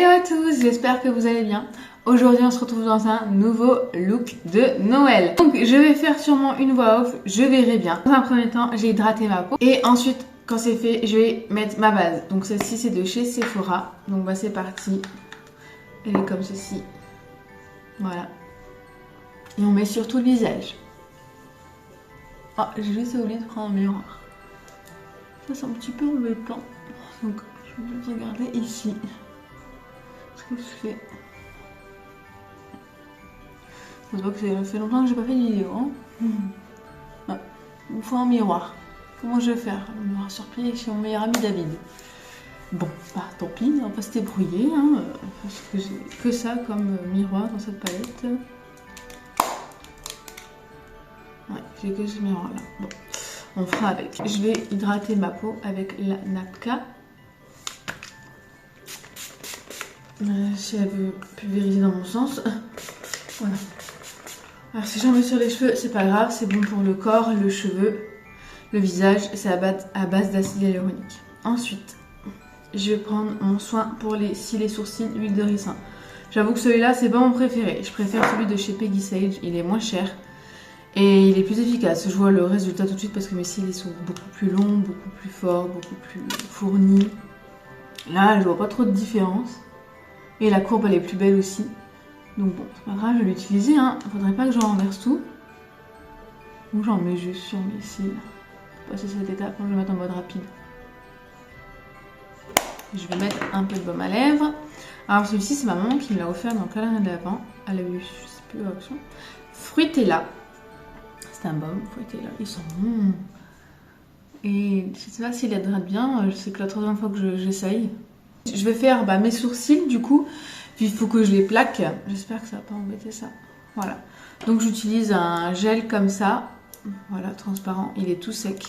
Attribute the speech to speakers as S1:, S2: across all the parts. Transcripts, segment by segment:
S1: à tous, j'espère que vous allez bien. Aujourd'hui on se retrouve dans un nouveau look de Noël. Donc je vais faire sûrement une voix off, je verrai bien. Dans un premier temps j'ai hydraté ma peau et ensuite quand c'est fait je vais mettre ma base. Donc celle-ci c'est de chez Sephora. Donc bah c'est parti. Elle est comme ceci. Voilà. Et on met surtout le visage. Ah, j'ai juste oublié de prendre un miroir. Ça c'est un petit peu embêtant. Donc je vais juste regarder ici. Ce que je fais. Je vois que ça fait longtemps que j'ai pas fait de vidéo. Hein. Ah, il me faut un miroir. Comment je vais faire? Le miroir sur pied chez mon meilleur ami David. Bon, bah tant pis, on va pas se débrouiller. Hein, parce que j'ai que ça comme miroir dans cette palette. Ouais, j'ai que ce miroir là. Bon, on fera avec. Je vais hydrater ma peau avec la Napka. Si elle veut pulvériser dans mon sens. Voilà. Alors si j'en mets sur les cheveux, c'est pas grave, c'est bon pour le corps, le cheveu, le visage, c'est à base d'acide hyaluronique. Ensuite, je vais prendre mon soin pour les cils et sourcils, huile de ricin. J'avoue que celui-là, c'est pas mon préféré. Je préfère celui de chez Peggy Sage, il est moins cher et il est plus efficace. Je vois le résultat tout de suite parce que mes cils ils sont beaucoup plus longs, beaucoup plus forts, beaucoup plus fournis. Là, je vois pas trop de différence. Et la courbe, elle est plus belle aussi. Donc bon, c'est pas grave, je vais l'utiliser. Hein. Faudrait pas que j'en renverse tout. Ou j'en mets juste sur mes cils. Passer cette étape, je vais mettre en mode rapide. Je vais mettre un peu de baume à lèvres. Alors celui-ci, c'est ma maman qui me l'a offert dans le calendrier de l'Avent. Elle a eu, je sais plus l'option. Fruitella. C'est un baume, Fruitella. Ils sont bons. Et je sais pas s'il hydrate bien. Je sais que la troisième fois que j'essaye. Je vais faire mes sourcils du coup. Puis il faut que je les plaque. J'espère que ça va pas embêter ça. Voilà. Donc j'utilise un gel comme ça. Voilà, transparent. Il est tout sec.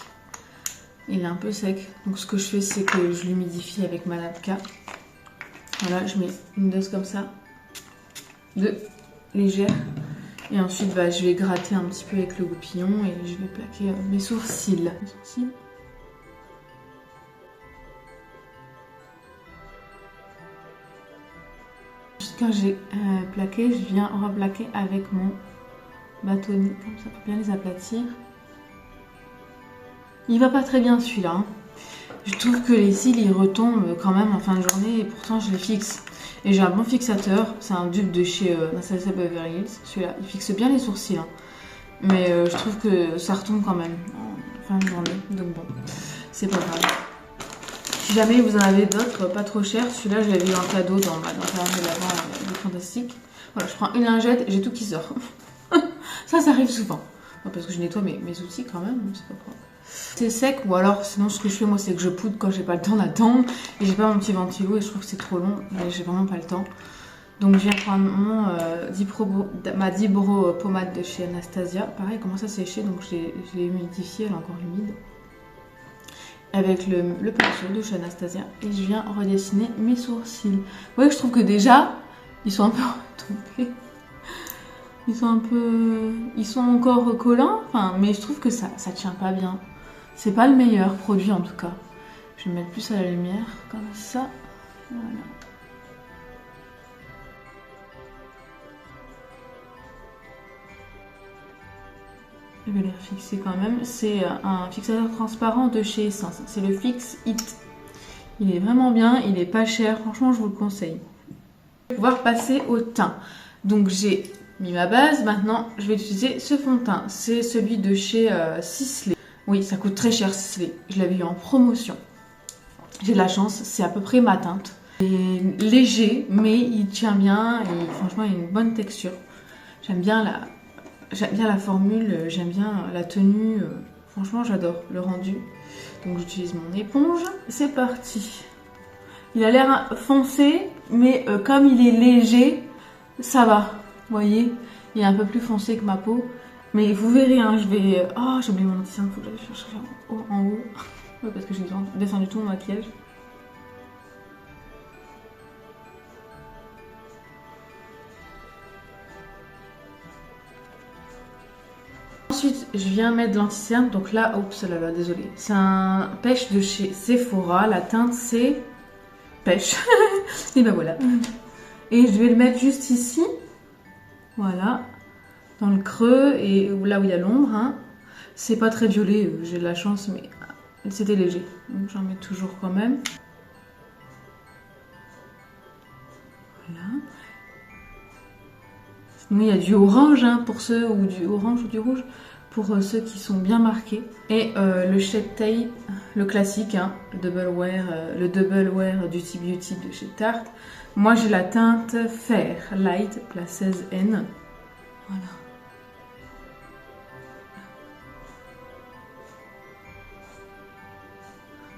S1: Il est un peu sec. Donc ce que je fais, c'est que je l'humidifie avec ma Napka. Voilà, je mets une dose comme ça. De légère. Et ensuite, je vais gratter un petit peu avec le goupillon. Et je vais plaquer mes sourcils. Mes sourcils. Quand j'ai plaqué, je viens replaquer avec mon bâtonnet, comme ça pour bien les aplatir. Il va pas très bien celui-là. Hein. Je trouve que les cils ils retombent quand même en fin de journée et pourtant je les fixe. Et j'ai un bon fixateur, c'est un dupe de chez Anastasia Beverly Hills. Celui-là, il fixe bien les sourcils. Hein. Mais je trouve que ça retombe quand même en fin de journée. Donc bon, c'est pas grave. Si jamais vous en avez d'autres, pas trop chers, celui-là je l'avais eu en cadeau dans le calendrier de l'Avent fantastique. Voilà, je prends une lingette, j'ai tout qui sort. ça arrive souvent. Non, parce que je nettoie mes outils quand même, c'est pas propre. C'est sec ou alors sinon ce que je fais moi c'est que je poudre quand j'ai pas le temps d'attendre et j'ai pas mon petit ventilo et je trouve que c'est trop long, mais j'ai vraiment pas le temps. Donc je viens prendre ma Dibro pommade de chez Anastasia. Pareil, elle commence à sécher donc je l'ai humidifiée, elle est encore humide. Avec le pinceau de chez Anastasia et je viens redessiner mes sourcils. Vous voyez que je trouve que déjà ils sont un peu retombés. Ils sont encore collants, mais je trouve que ça tient pas bien. C'est pas le meilleur produit en tout cas. Je vais me mettre plus à la lumière comme ça. Voilà. Je vais les refixer quand même. C'est un fixateur transparent de chez Essence. C'est le Fix It. Il est vraiment bien, il est pas cher. Franchement, je vous le conseille. Je vais pouvoir passer au teint. Donc j'ai mis ma base. Maintenant, je vais utiliser ce fond de teint. C'est celui de chez Sisley. Oui, ça coûte très cher Sisley. Je l'avais eu en promotion. J'ai de la chance, c'est à peu près ma teinte. Il est léger, mais il tient bien et franchement, il a une bonne texture. J'aime bien la formule, j'aime bien la tenue. Franchement, j'adore le rendu. Donc j'utilise mon éponge. C'est parti. Il a l'air foncé, mais comme il est léger, ça va. Vous voyez, il est un peu plus foncé que ma peau. Mais vous verrez, hein, je vais... Oh, j'ai oublié mon anti-cerne, il faut que j'aille chercher en haut. Ouais, parce que j'ai descendu tout mon maquillage. Ensuite, je viens mettre de l'anti-cerne. Donc là, oups là, désolé. C'est un pêche de chez Sephora. La teinte, c'est pêche. Et ben voilà. Et je vais le mettre juste ici. Voilà. Dans le creux et là où il y a l'ombre. Hein. C'est pas très violet, j'ai de la chance, mais c'était léger. Donc j'en mets toujours quand même. Voilà. Sinon il y a du orange hein, pour ceux, ou du orange ou du rouge, pour ceux qui sont bien marqués. Et le Shade Tape, le classique, hein, le Double Wear Duty Beauty de chez Tarte. Moi j'ai la teinte Fair Light, la 16N. Voilà.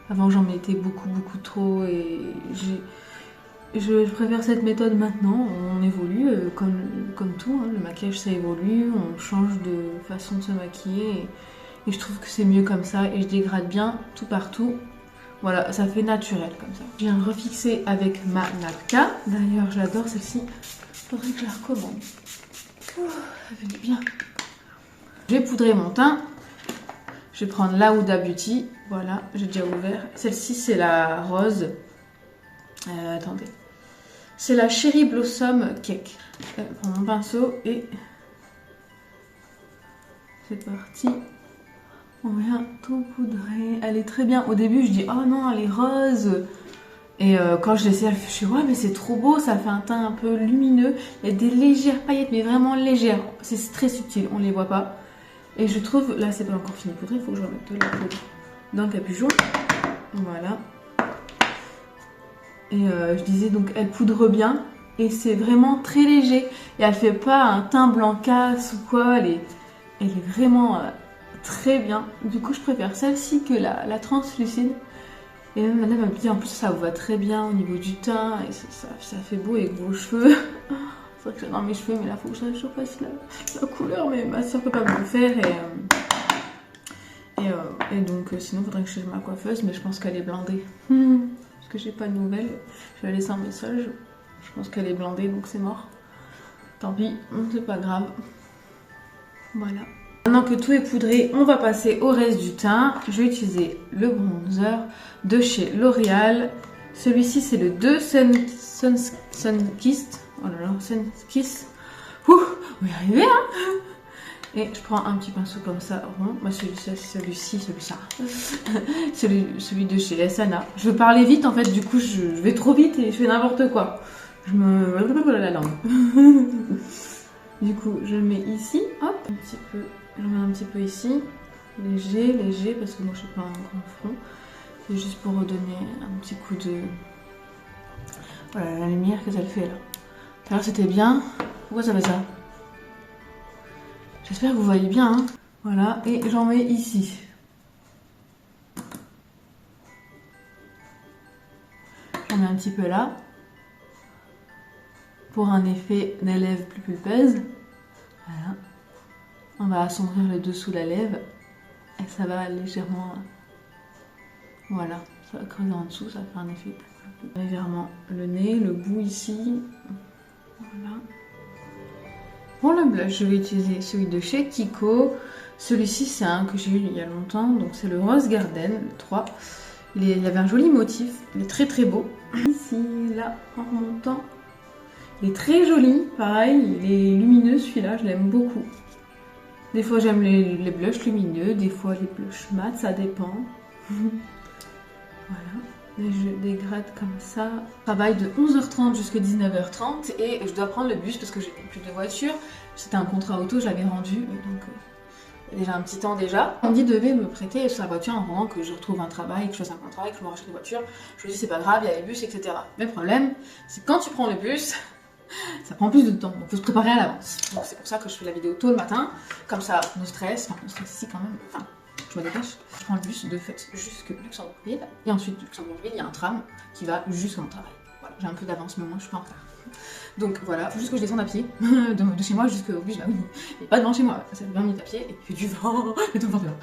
S1: Avant j'en mettais beaucoup trop et je préfère cette méthode maintenant. On évolue comme tout, hein. Le maquillage ça évolue, on change de façon de se maquiller et je trouve que c'est mieux comme ça et je dégrade bien tout partout. Voilà, ça fait naturel comme ça. Je viens de refixer avec ma Napka. D'ailleurs j'adore celle-ci, faudrait que je la recommande. Oh, ça fait du bien. Je vais poudrer mon teint. Je vais prendre la Huda Beauty. Voilà, j'ai déjà ouvert. Celle-ci, c'est la rose. Attendez. C'est la Cherry Blossom Cake. Je prends mon pinceau et c'est parti. On vient tout poudrer. Elle est très bien. Au début, je dis oh non, elle est rose. Et quand je l'essaie, je suis ouais, mais c'est trop beau. Ça fait un teint un peu lumineux. Il y a des légères paillettes, mais vraiment légères. C'est très subtil, on les voit pas. Et je trouve, là, c'est pas encore fini poudrer. Il faut que je remette de la poudre dans le capuchon. Voilà. Et je disais donc elle poudre bien et c'est vraiment très léger et elle fait pas un teint blanc casse ou quoi, elle est vraiment très bien. Du coup je préfère celle-ci que la translucide. Et même madame m'a dit en plus ça vous va très bien au niveau du teint et ça fait beau avec vos cheveux. C'est vrai que j'adore mes cheveux mais là faut que je fasse la couleur, mais ma soeur peut pas me le faire et donc sinon faudrait que je change ma coiffeuse, mais je pense qu'elle est blindée. Parce que j'ai pas de nouvelles, je vais laisser un message. Je pense qu'elle est blindée donc c'est mort. Tant pis, c'est pas grave. Voilà. Maintenant que tout est poudré, on va passer au reste du teint. Je vais utiliser le bronzer de chez L'Oréal. Celui-ci c'est le 2 Sunkissed. Oh là là, Sunkissed. Ouh, on va y arriver hein. Et je prends un petit pinceau comme ça, rond. Moi, celui de chez Sana. Je veux parler vite, en fait, du coup, je vais trop vite et je fais n'importe quoi. Je me... la langue. Du coup, je le mets ici, hop, un petit peu. Je le mets un petit peu ici. Léger, parce que moi, je suis pas un grand front. C'est juste pour redonner un petit coup de... Voilà, la lumière que ça le fait, là. Tout à l'heure, c'était bien. Pourquoi ça fait ça? J'espère que vous voyez bien, hein. Voilà, et j'en mets ici. J'en mets un petit peu là. Pour un effet des lèvres plus pulpeuses. Voilà. On va assombrir le dessous de la lèvre. Et ça va légèrement... Voilà, ça va creuser en dessous, ça fait un effet plus légèrement le nez, le bout ici. Voilà. Pour le blush, je vais utiliser celui de chez Kiko. Celui-ci, c'est un que j'ai eu il y a longtemps. Donc c'est le Rose Garden, le 3. Il y avait un joli motif. Il est très beau. Ici, là, en remontant. Il est très joli. Pareil, il est lumineux celui-là. Je l'aime beaucoup. Des fois, j'aime les blushs lumineux. Des fois, les blushs mat. Ça dépend. Voilà. Et je dégrade comme ça. Je travaille de 11h30 jusqu'à 19h30 et je dois prendre le bus parce que j'ai plus de voiture. C'était un contrat auto, je l'avais rendu, donc déjà un petit temps déjà. Andy devait me prêter sa voiture en attendant que je retrouve un travail, que je fasse un contrat, que je me rachète une voiture. Je lui dis c'est pas grave, il y a les bus, etc. Mais le problème, c'est que quand tu prends le bus, ça prend plus de temps, donc il faut se préparer à l'avance. Donc c'est pour ça que je fais la vidéo tôt le matin, comme ça, no stress, enfin no stress ici quand même, enfin... Je me dépêche, je prends le bus de fait jusque Luxembourgville et ensuite de Luxembourgville il y a un tram qui va jusqu'à mon travail. Voilà, j'ai un peu d'avance mais moi je suis pas en retard. Donc voilà, il faut juste que je descende à pied de chez moi jusqu'au bus, bah oui, et pas devant chez moi, ça fait 20 minutes à pied et puis du vent et tout le vent dehors.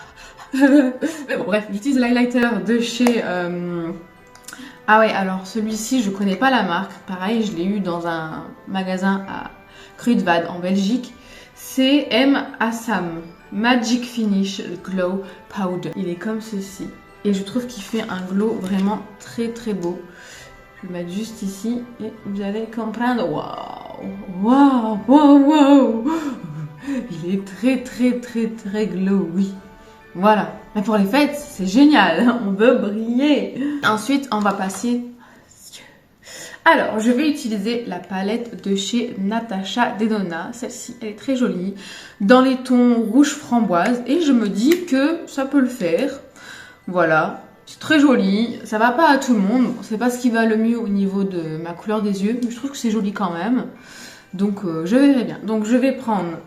S1: Mais bon bref, j'utilise l'highlighter de chez... Ah ouais, alors celui-ci je connais pas la marque, pareil je l'ai eu dans un magasin à Kruidvat en Belgique. C'est M. Assam Magic Finish Glow Powder. Il est comme ceci. Et je trouve qu'il fait un glow vraiment très beau. Je vais le mettre juste ici et vous allez comprendre. Waouh, waouh, waouh, waouh. Il est très glowy. Voilà. Mais pour les fêtes, c'est génial. On veut briller. Ensuite, on va passer. Alors, je vais utiliser la palette de chez Natasha Denona. Celle-ci, elle est très jolie. Dans les tons rouge framboise. Et je me dis que ça peut le faire. Voilà. C'est très joli. Ça va pas à tout le monde. Bon, c'est pas ce qui va le mieux au niveau de ma couleur des yeux. Mais je trouve que c'est joli quand même. Donc, je verrai bien. Donc, je vais prendre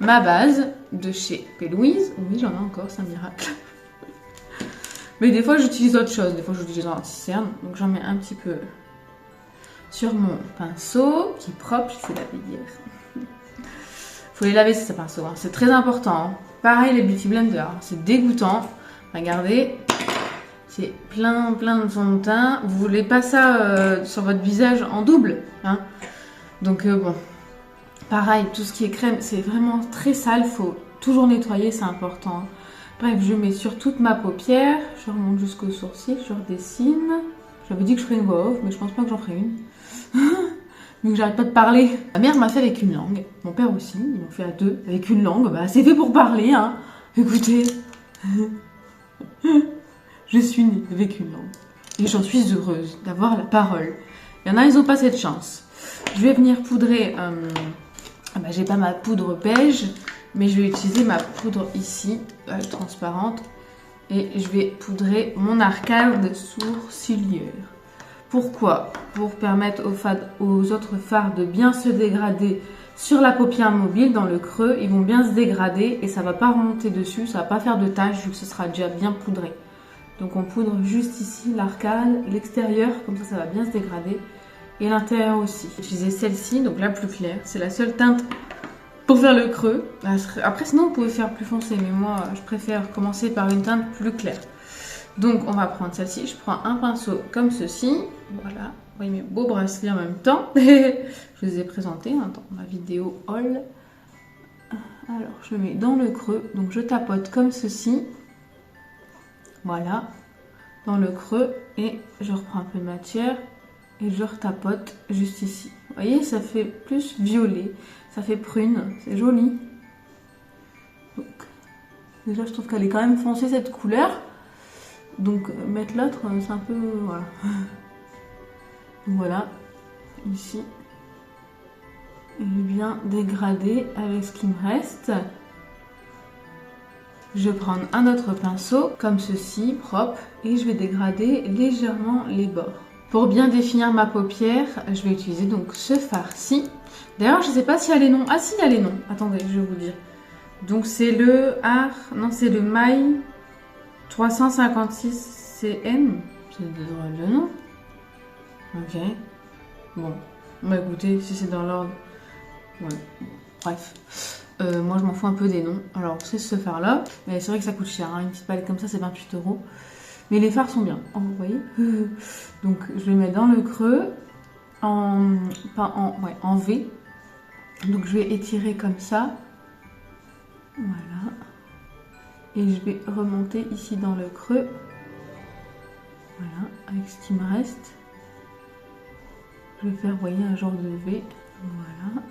S1: ma base de chez P. Louise. Oui, j'en ai encore, c'est un miracle. Mais des fois, j'utilise autre chose. Des fois, j'utilise un anti-cerne. Donc, j'en mets un petit peu sur mon pinceau, qui est propre, je sais laver hier. Faut les laver ces pinceaux, hein. C'est très important. Hein. Pareil les Beauty Blender, hein. C'est dégoûtant. Regardez, c'est plein de fond de teint. Vous voulez pas ça sur votre visage en double, hein. Donc bon, pareil, tout ce qui est crème, c'est vraiment très sale. Faut toujours nettoyer, c'est important. Hein. Bref, je mets sur toute ma paupière, je remonte jusqu'au sourcil, je redessine. J'avais dit que je ferais une voix off, mais je pense pas que j'en ferai une. Donc j'arrête pas de parler. Ma mère m'a fait avec une langue, mon père aussi, ils m'ont fait à deux avec une langue. Bah c'est fait pour parler, hein. Écoutez, je suis née avec une langue et j'en suis heureuse d'avoir la parole. Il y en a, ils ont pas cette chance. Je vais venir poudrer. Bah, j'ai pas ma poudre beige, mais je vais utiliser ma poudre ici, transparente. Et je vais poudrer mon arcade sourcilière. Pourquoi? Pour permettre aux autres fards de bien se dégrader sur la paupière mobile, dans le creux. Ils vont bien se dégrader et ça ne va pas remonter dessus, ça ne va pas faire de taches vu que ce sera déjà bien poudré. Donc on poudre juste ici l'arcade, l'extérieur, comme ça va bien se dégrader. Et l'intérieur aussi. J'ai utilisé celle-ci, donc la plus claire. C'est la seule teinte pour faire le creux. Après sinon vous pouvez faire plus foncé, mais moi je préfère commencer par une teinte plus claire. Donc on va prendre celle-ci, je prends un pinceau comme ceci, voilà, vous voyez mes beaux bracelets en même temps. Je les ai présentés dans ma vidéo haul. Alors je le mets dans le creux, donc je tapote comme ceci, voilà, dans le creux, et je reprends un peu de matière et je retapote juste ici. Vous voyez, ça fait plus violet. Ça fait prune, c'est joli. Donc, déjà, je trouve qu'elle est quand même foncée cette couleur. Donc, mettre l'autre, c'est un peu... Voilà. Voilà, ici. Je vais bien dégrader avec ce qui me reste. Je vais prendre un autre pinceau, comme ceci, propre, et je vais dégrader légèrement les bords. Pour bien définir ma paupière, je vais utiliser donc ce fard-ci. D'ailleurs, je ne sais pas s'il y a les noms. Ah si, il y a les noms. Attendez, je vais vous dire. Donc c'est le c'est le My 356 CM. C'est le nom. Ok. Bon. Bah écoutez, si c'est dans l'ordre. Ouais. Bref. Moi je m'en fous un peu des noms. Alors c'est ce fard là. Mais c'est vrai que ça coûte cher. Hein. Une petite palette comme ça, c'est 28 €. Mais les fards sont bien. Oh, vous voyez. Donc je les mets dans le creux. En V. Donc je vais étirer comme ça. Voilà. Et je vais remonter ici dans le creux. Voilà, avec ce qui me reste. Je vais faire, vous voyez, un genre de V. Voilà.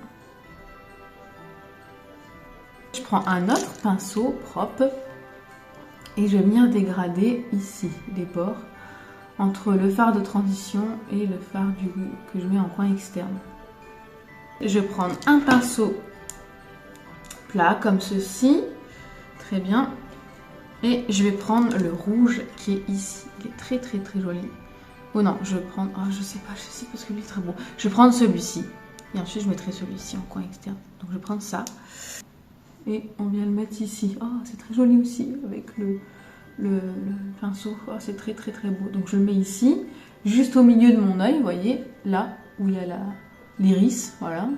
S1: Je prends un autre pinceau propre et je vais venir dégrader ici les bords entre le fard de transition et le fard que je mets en coin externe. Je vais prendre un pinceau plat comme ceci, très bien, et je vais prendre le rouge qui est ici, il est très joli. Oh non, je vais prendre, je sais parce que lui est très beau. Je vais prendre celui-ci, et ensuite je mettrai celui-ci en coin externe. Donc je vais prendre ça, et on vient le mettre ici. Oh, c'est très joli aussi, avec le pinceau, oh, c'est très beau. Donc je le mets ici, juste au milieu de mon œil, vous voyez, là où il y a l'iris, voilà.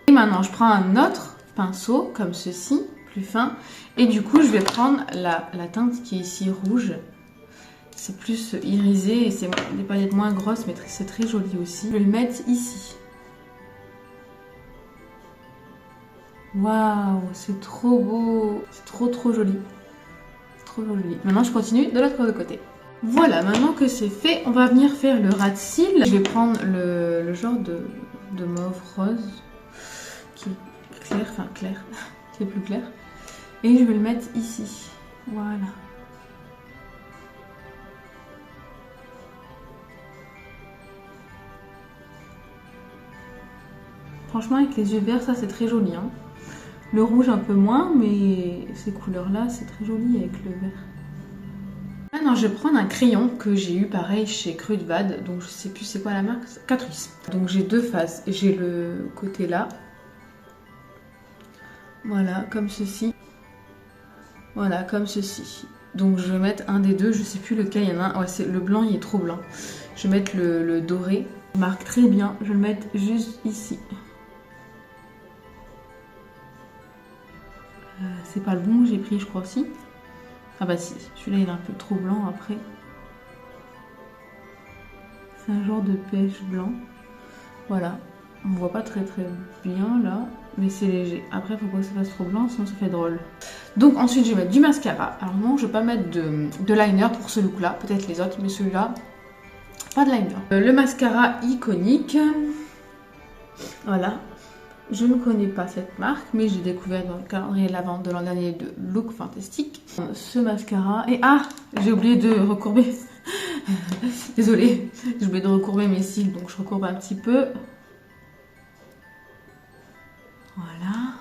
S1: Et maintenant je prends un autre pinceau comme ceci, plus fin, et du coup je vais prendre la teinte qui est ici rouge. C'est plus irisé et c'est des paillettes moins grosses, mais c'est très joli aussi. Je vais le mettre ici. Waouh, c'est trop beau, c'est trop joli. Trop joli. Maintenant je continue de l'autre côté. Voilà, maintenant que c'est fait, on va venir faire le ras de cils. Je vais prendre le genre de mauve rose qui est clair, enfin clair, qui est plus clair. Et je vais le mettre ici. Voilà. Franchement, avec les yeux verts, ça c'est très joli. Hein. Le rouge un peu moins, mais ces couleurs-là, c'est très joli avec le vert. Maintenant, je vais prendre un crayon que j'ai eu pareil chez Kruidvat, donc je sais plus c'est quoi la marque, Catrice. Donc j'ai deux faces, j'ai le côté là, voilà, comme ceci, voilà, comme ceci. Donc je vais mettre un des deux, je sais plus lequel, il y en a un, ouais, c'est le blanc, il est trop blanc. Je vais mettre le doré, il marque très bien, je vais le mettre juste ici. C'est pas le bon que j'ai pris, je crois aussi. Ah bah si, celui-là il est un peu trop blanc après. C'est un genre de pêche blanc. Voilà, on voit pas très bien là, mais c'est léger. Après, il faut pas que ça fasse trop blanc, sinon ça fait drôle. Donc ensuite, je vais mettre du mascara. Alors non, je vais pas mettre de liner pour ce look-là, peut-être les autres, mais celui-là, pas de liner. Le mascara iconique. Voilà. Je ne connais pas cette marque, mais j'ai découvert dans le calendrier de la vente de l'an dernier de Look Fantastique. Ce mascara. Et ah, j'ai oublié de recourber. Désolée, j'ai oublié de recourber mes cils, donc je recourbe un petit peu. Voilà.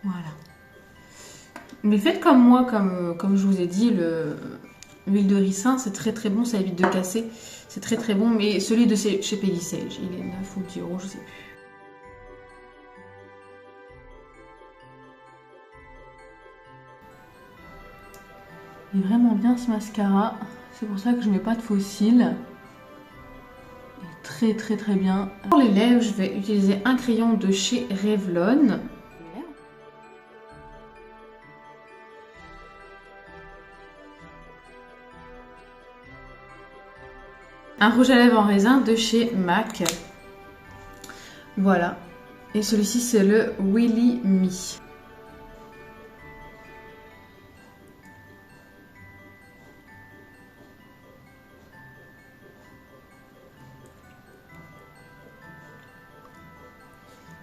S1: Voilà. Mais faites comme moi, comme je vous ai dit, l'huile de ricin, c'est très bon, ça évite de casser. C'est très bon, mais celui de chez Pellissage, il est 9 ou 10 euros, je sais plus. Il est vraiment bien ce mascara, c'est pour ça que je mets pas de faux cils. Il est très bien. Pour les lèvres, je vais utiliser un crayon de chez Revlon. Un rouge à lèvres en raisin de chez MAC. Voilà. Et celui-ci, c'est le Willy Me.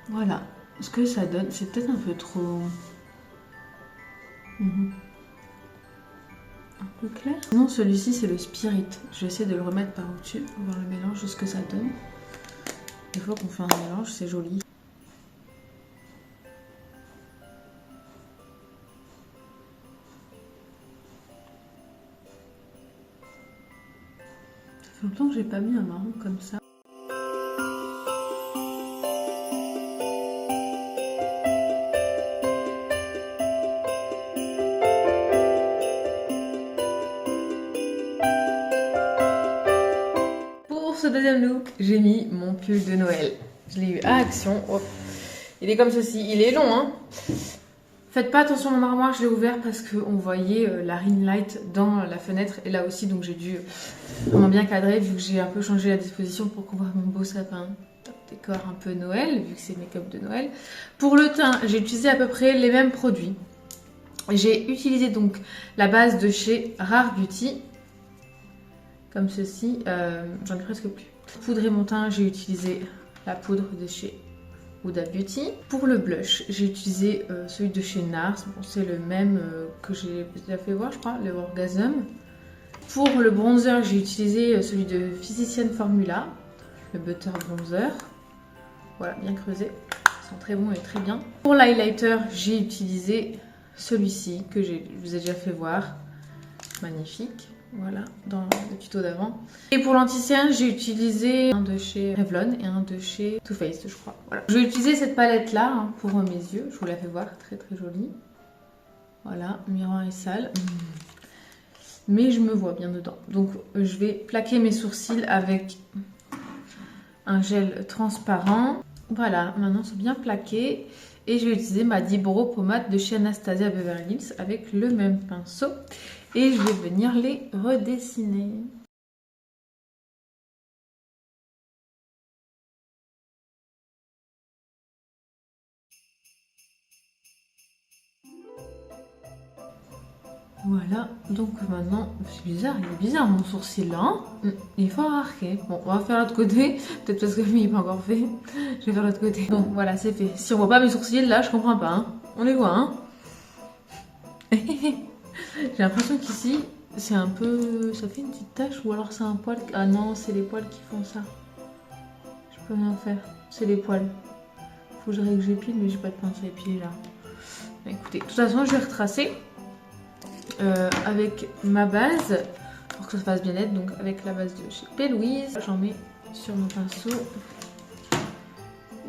S1: Voilà. Ce que ça donne, c'est peut-être un peu trop... Un peu clair. Non, celui-ci, c'est le Spirit. Je vais essayer de le remettre par au-dessus pour voir le mélange de ce que ça donne. Des fois qu'on fait un mélange, c'est joli. Ça fait longtemps que j'ai pas mis un marron comme ça. Pour ce deuxième look, j'ai mis mon pull de Noël. Je l'ai eu à Action. Oh. Il est comme ceci. Il est long, hein. Faites pas attention à mon armoire, je l'ai ouvert parce qu'on voyait la ring light dans la fenêtre. Et là aussi, donc j'ai dû vraiment bien cadrer vu que j'ai un peu changé la disposition pour qu'on voit mon beau sapin. Top décor un peu Noël, vu que c'est make-up de Noël. Pour le teint, j'ai utilisé à peu près les mêmes produits. J'ai utilisé donc la base de chez Rare Beauty. Comme ceci, j'en ai presque plus. Pour poudrer mon teint, j'ai utilisé la poudre de chez Huda Beauty. Pour le blush, j'ai utilisé celui de chez NARS. Bon, c'est le même que j'ai déjà fait voir, je crois, le Orgasm. Pour le bronzer, j'ai utilisé celui de Physician Formula, le Butter Bronzer. Voilà, bien creusé. Ils sont très bons et très bien. Pour l'highlighter, j'ai utilisé celui-ci que je vous ai déjà fait voir. Magnifique. Voilà, dans le tuto d'avant. Et pour l'anti-cerne, j'ai utilisé un de chez Revlon et un de chez Too Faced, je crois. Voilà. Je vais utiliser cette palette-là hein, pour mes yeux. Je vous la fais voir, très jolie. Voilà, miroir et sale. Mais je me vois bien dedans. Donc, je vais plaquer mes sourcils avec un gel transparent. Voilà, maintenant c'est bien plaqué. Et je vais utiliser ma Dibro pommade de chez Anastasia Beverly Hills avec le même pinceau. Et je vais venir les redessiner. Voilà, donc maintenant, c'est bizarre, il est bizarre mon sourcil là, hein. Il faut remarquer. Bon, on va faire l'autre côté, peut-être parce que lui il n'est pas encore fait. Je vais faire l'autre côté. Bon, voilà, c'est fait. Si on voit pas mes sourcils là, je comprends pas, hein. On les voit, hein. J'ai l'impression qu'ici, c'est un peu... Ça fait une petite tache ou alors c'est un poil... Ah non, c'est les poils qui font ça. Je peux rien faire, c'est les poils. Faut que je règle que j'épile, mais j'ai pas de pince à épiler là. Bah, écoutez, de toute façon, je vais retracer. Avec ma base pour que ça fasse bien net, donc avec la base de chez P. Louise, j'en mets sur mon pinceau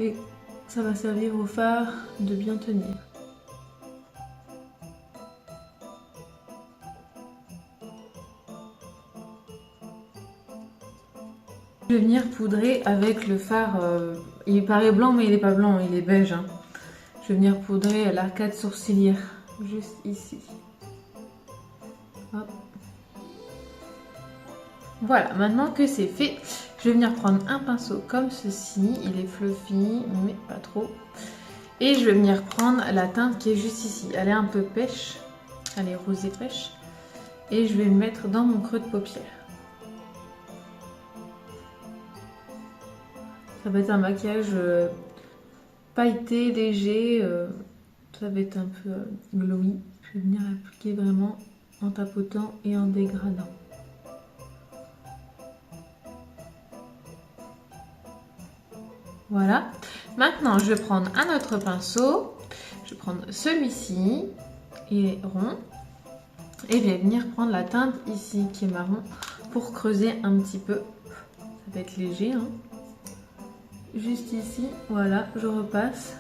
S1: et ça va servir au fard de bien tenir. Je vais venir poudrer avec le fard, il paraît blanc mais il n'est pas blanc, il est beige, hein. Je vais venir poudrer l'arcade sourcilière juste ici. Hop. Voilà, maintenant que c'est fait, je vais venir prendre un pinceau comme ceci. Il est fluffy, mais pas trop. Et je vais venir prendre la teinte qui est juste ici. Elle est un peu pêche, elle est rosée pêche. Et je vais le mettre dans mon creux de paupière. Ça va être un maquillage pailleté, léger. Ça va être un peu glowy. Je vais venir appliquer vraiment en tapotant et en dégradant. Voilà. Maintenant, je vais prendre un autre pinceau. Je vais prendre celui-ci. Il est rond. Et je vais venir prendre la teinte ici qui est marron pour creuser un petit peu. Ça va être léger, hein. Juste ici, voilà, je repasse.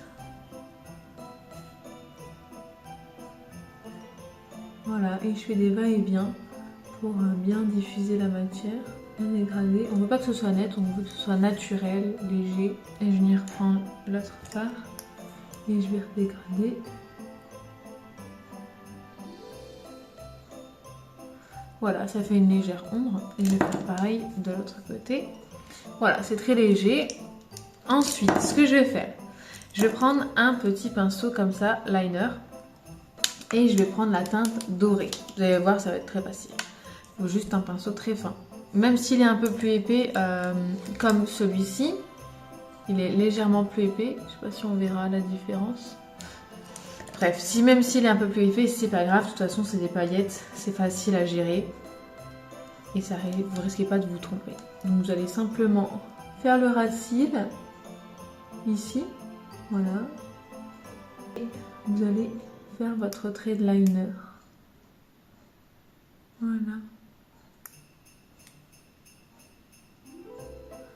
S1: Voilà, et je fais des va-et-vient pour bien diffuser la matière, bien dégrader. On ne veut pas que ce soit net, on veut que ce soit naturel, léger. Et je vais reprendre l'autre fard et je vais redégrader. Voilà, ça fait une légère ombre. Et je vais faire pareil de l'autre côté. Voilà, c'est très léger. Ensuite, ce que je vais faire, je vais prendre un petit pinceau comme ça, liner. Et je vais prendre la teinte dorée. Vous allez voir, ça va être très facile. Il faut juste un pinceau très fin. Même s'il est un peu plus épais, comme celui-ci, il est légèrement plus épais. Je ne sais pas si on verra la différence. Bref, même s'il est un peu plus épais, c'est pas grave. De toute façon, c'est des paillettes. C'est facile à gérer. Et ça, vous ne risquez pas de vous tromper. Donc, vous allez simplement faire le ras de cils. Ici. Voilà. Et vous allez faire votre trait de liner. Voilà.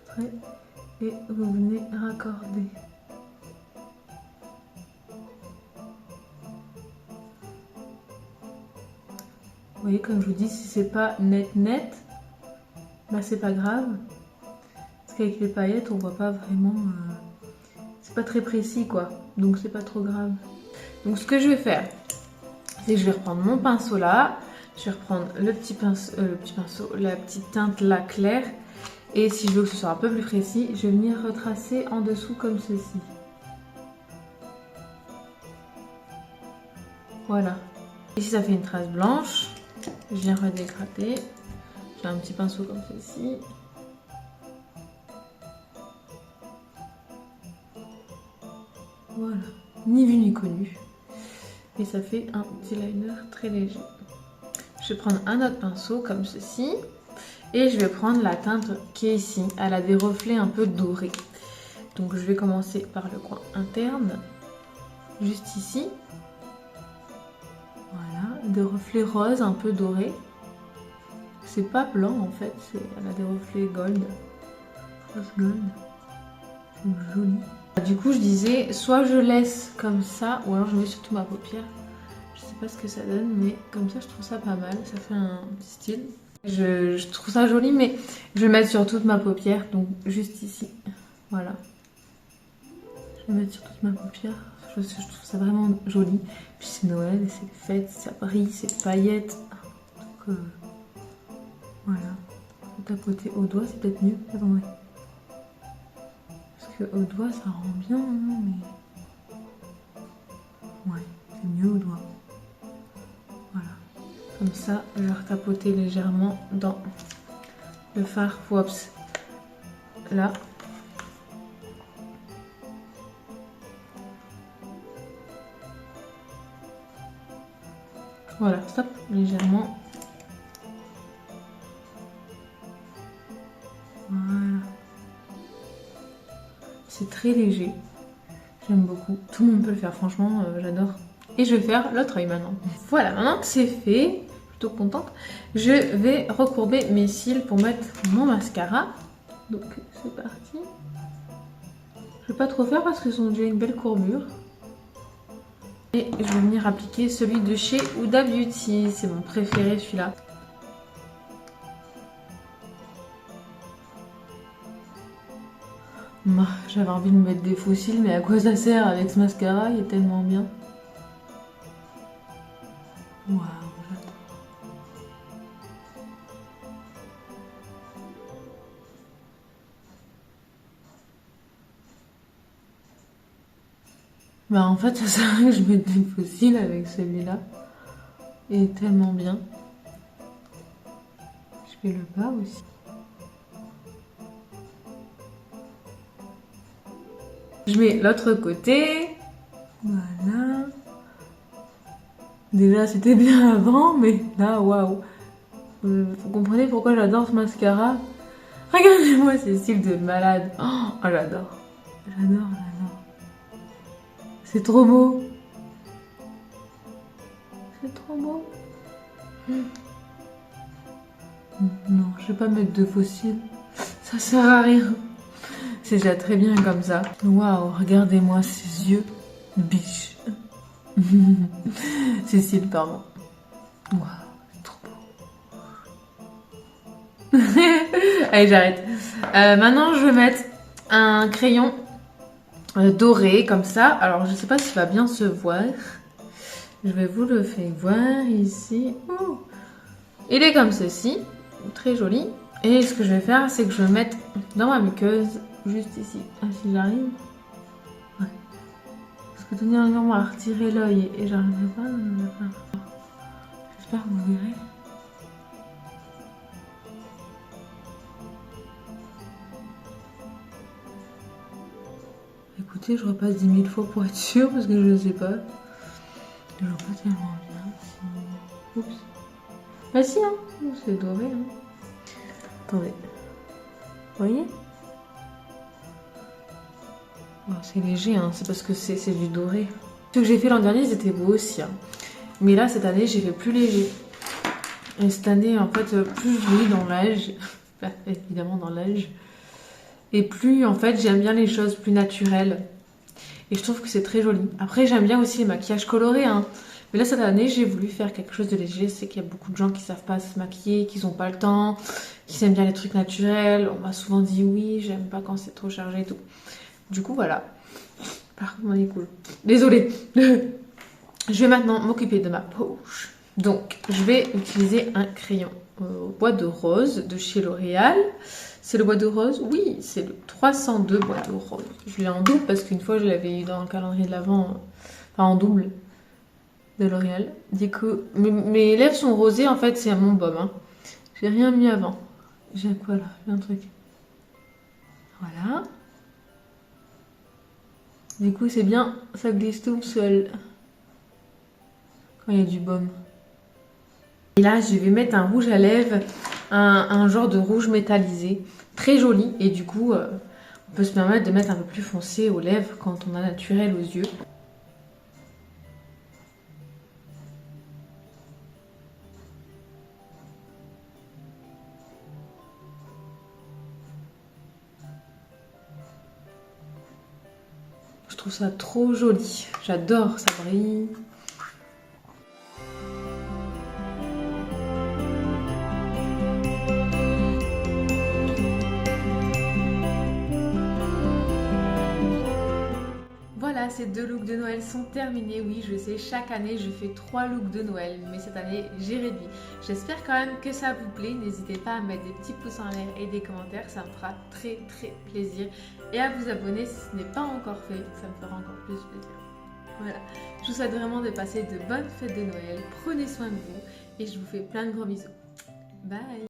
S1: Trait. Et vous venez raccorder. Vous voyez, comme je vous dis, si c'est pas net, bah c'est pas grave. Parce qu'avec les paillettes, on voit pas vraiment... c'est pas très précis, quoi. Donc c'est pas trop grave. Donc ce que je vais faire, c'est que je vais reprendre mon pinceau là. Je vais reprendre le petit pinceau, la petite teinte là claire. Et si je veux que ce soit un peu plus précis, je vais venir retracer en dessous comme ceci. Voilà. Ici, ça fait une trace blanche. Je viens redégrader. J'ai un petit pinceau comme ceci. Voilà. Ni vu ni connu. Et ça fait un petit liner très léger. Je vais prendre un autre pinceau comme ceci. Et je vais prendre la teinte qui est ici. Elle a des reflets un peu dorés. Donc je vais commencer par le coin interne. Juste ici. Voilà. Des reflets roses un peu dorés. C'est pas blanc en fait. Elle a des reflets gold. Rose gold. C'est joli. Du coup je disais soit je laisse comme ça. Ou alors je mets sur toute ma paupière. Je sais pas ce que ça donne. Mais comme ça je trouve ça pas mal. Ça fait un petit style. Je trouve ça joli, mais je vais mettre sur toute ma paupière, donc juste ici. Voilà. Je vais mettre sur toute ma paupière. Je trouve ça vraiment joli. Puis c'est Noël, c'est les fêtes, ça brille, c'est paillettes. Donc voilà. Tapoter au doigt, c'est peut-être mieux. Attendez. Parce que au doigt, ça rend bien, hein, mais... Ouais, c'est mieux au doigt. Voilà. Comme ça, je vais retapoter légèrement dans le fard Wops. Là. Voilà, stop, légèrement. Voilà. C'est très léger. J'aime beaucoup. Tout le monde peut le faire, franchement, j'adore. Et je vais faire l'autre œil maintenant. Voilà, maintenant que c'est fait, plutôt contente, je vais recourber mes cils pour mettre mon mascara. Donc c'est parti. Je vais pas trop faire parce qu'ils ont déjà une belle courbure. Et je vais venir appliquer celui de chez Huda Beauty. C'est mon préféré celui-là. J'avais envie de me mettre des faux cils, mais à quoi ça sert avec ce mascara? Il est tellement bien. Waouh, j'adore. Bah en fait, ça sert à rien que je mette des faux cils avec celui-là. Il est tellement bien. Je fais le bas aussi. Je mets l'autre côté. Voilà. Déjà, c'était bien avant, mais là, waouh. Vous comprenez pourquoi j'adore ce mascara? Regardez-moi ces cils de malade. Oh, j'adore. J'adore, j'adore. C'est trop beau. C'est trop beau. Non, je vais pas mettre de faux cils. Ça sert à rien. C'est déjà très bien comme ça. Waouh, regardez-moi ces yeux. Biche. Ces cils, pardon. Waouh, c'est trop beau. Allez, j'arrête. Maintenant, je vais mettre un crayon doré comme ça. Alors, je sais pas s'il va bien se voir. Je vais vous le faire voir ici. Oh. Il est comme ceci. Très joli. Et ce que je vais faire, c'est que je vais mettre dans ma muqueuse, juste ici. Ah, si j'arrive. Ouais. Parce que tenir un moment à retirer l'œil et j'arriverai pas. J'espère que vous verrez. Écoutez, je repasse 10 000 fois pour être sûre parce que je ne sais pas. Je vois pas tellement bien. Si... Oups. Bah si, hein. C'est doré. Hein. Attendez. Vous voyez? Oh, c'est léger, hein. C'est parce que c'est du doré. Ce que j'ai fait l'an dernier, ils étaient beaux aussi. Hein. Mais là, cette année, j'ai fait plus léger. Et cette année, en fait, plus je vis dans l'âge, évidemment dans l'âge, et plus, en fait, j'aime bien les choses plus naturelles. Et je trouve que c'est très joli. Après, j'aime bien aussi les maquillages colorés, hein. Mais là, cette année, j'ai voulu faire quelque chose de léger. C'est qu'il y a beaucoup de gens qui savent pas se maquiller, qui n'ont pas le temps, qui aiment bien les trucs naturels. On m'a souvent dit oui, j'aime pas quand c'est trop chargé et tout. Du coup, voilà. Par contre, on est cool. Désolée. Je vais maintenant m'occuper de ma poche. Donc, je vais utiliser un crayon au bois de rose de chez L'Oréal. C'est le bois de rose? Oui, c'est le 302 bois de rose. Je l'ai en double parce qu'une fois, je l'avais eu dans le calendrier de l'Avent, enfin en double de L'Oréal. Du coup, mes lèvres sont rosées, en fait, c'est à mon baume. Hein. J'ai rien mis avant. J'ai quoi là? J'ai un truc. Voilà. Du coup, c'est bien, ça glisse tout seul. Quand il y a du baume. Et là, je vais mettre un rouge à lèvres, un genre de rouge métallisé, très joli. Et du coup, on peut se permettre de mettre un peu plus foncé aux lèvres quand on a naturel aux yeux. Je trouve ça trop joli. J'adore, ça brille. Voilà, ces 2 looks de Noël sont terminés. Oui, je sais, chaque année, je fais 3 looks de Noël. Mais cette année, j'ai réduit. J'espère quand même que ça vous plaît. N'hésitez pas à mettre des petits pouces en l'air et des commentaires. Ça me fera très plaisir. Et à vous abonner si ce n'est pas encore fait. Ça me fera encore plus plaisir. Voilà, je vous souhaite vraiment de passer de bonnes fêtes de Noël. Prenez soin de vous et je vous fais plein de gros bisous. Bye.